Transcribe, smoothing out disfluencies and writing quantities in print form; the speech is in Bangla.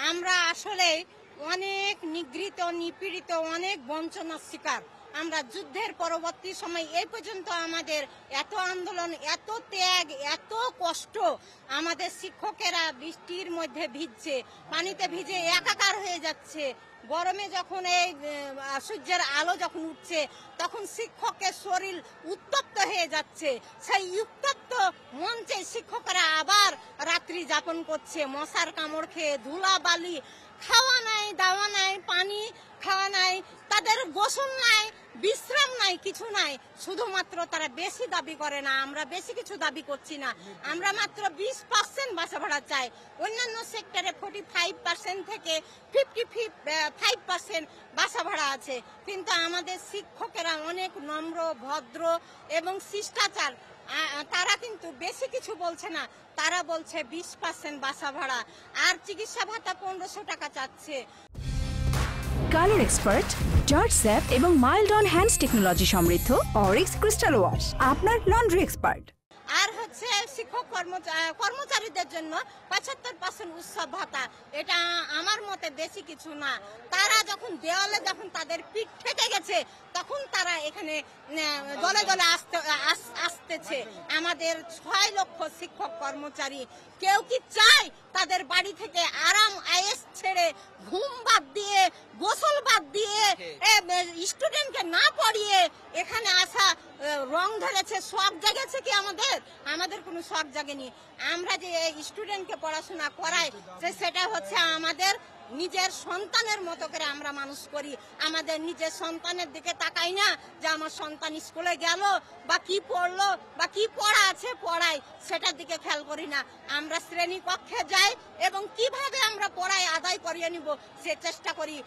আমরা আসলে অনেক নিগৃহীত নিপীড়িত অনেক বঞ্চনার শিকার। আমরা যুদ্ধের পরবর্তী সময় এই পর্যন্ত আমাদের এত আন্দোলন, এত ত্যাগ, এত কষ্ট, আমাদের শিক্ষকেরা বৃষ্টির মধ্যে ভিজছে, পানিতে ভিজে একাকার হয়ে যাচ্ছে। গরমে যখন এই সূর্যের আলো যখন উঠছে তখন শিক্ষকের শরীর উত্তপ্ত হয়ে যাচ্ছে। সেই উত্তপ্ত মঞ্চে শিক্ষকেরা আবার রাত্রি যাপন করছে মশার কামড় খেয়ে, ধুলা বালি, খাওয়া নাই, দাওয়া নাই, পানি খাওয়া নাই, তাদের গোসল নাই, বিশ্রাম নাই, কিছু নাই। শুধুমাত্র তারা বেশি দাবি করে না, আমরা বেশি কিছু দাবি করছি না, আমরা মাত্র 20% বাসা ভাড়া চাই। অন্যান্য সেক্টরে 45% থেকে 55% বাসা ভাড়া আছে, কিন্তু আমাদের শিক্ষকেরা অনেক নম্র, ভদ্র এবং শিষ্টাচার। তারা কিন্তু বেশি কিছু বলছে না, তারা বলছে 20% বাসা ভাড়া আর চিকিৎসা ভাতা 1500 টাকা চাচ্ছে। কালার এক্সপার্ট, জর্জ স্যাপ এবং মাইল্ড অন হ্যান্ডস টেকনোলজি সমৃদ্ধ অরিক্স ক্রিস্টাল ওয়াশ আপনার লন্ড্রি এক্সপার্ট। আর হচ্ছে শিক্ষক কর্মচারীদের জন্য 75% উৎসব ভাতা। এটা আমার মতে বেশি কিছু না। তারা যখন দেওয়ালে যখন তাদের পিঠ ফেটে গেছে তখন তারা এখানে দলে দলে আসতেছে। আমাদের 6 লক্ষ শিক্ষক কর্মচারী, কেউ কি চায় তাদের বাড়ি থেকে আরাম আয়েশ ছেড়ে, ঘুম বাদ দিয়ে, গোসল বাদ দিয়ে, স্টুডেন্টকে না পড়িয়ে এখানে আসা? রং ধরেছে, শখ জাগেছে কি আমাদের? আমাদের কোনো শখ জাগেনি। আমরা যে স্টুডেন্টকে পড়াশোনা করাই সেটা হচ্ছে আমাদের নিজের সন্তানের মতো করে আমরা মানুষ করি। আমাদের নিজের সন্তানের দিকে তাকাই না যে আমার সন্তান স্কুলে গেল বা কি পড়লো বা কি পড়া আছে পড়াই, সেটার দিকে খেয়াল করি না। আমরা শ্রেণী কক্ষে যাই এবং কিভাবে আমরা পড়াই আদায় করিয়ে নিব সে চেষ্টা করি।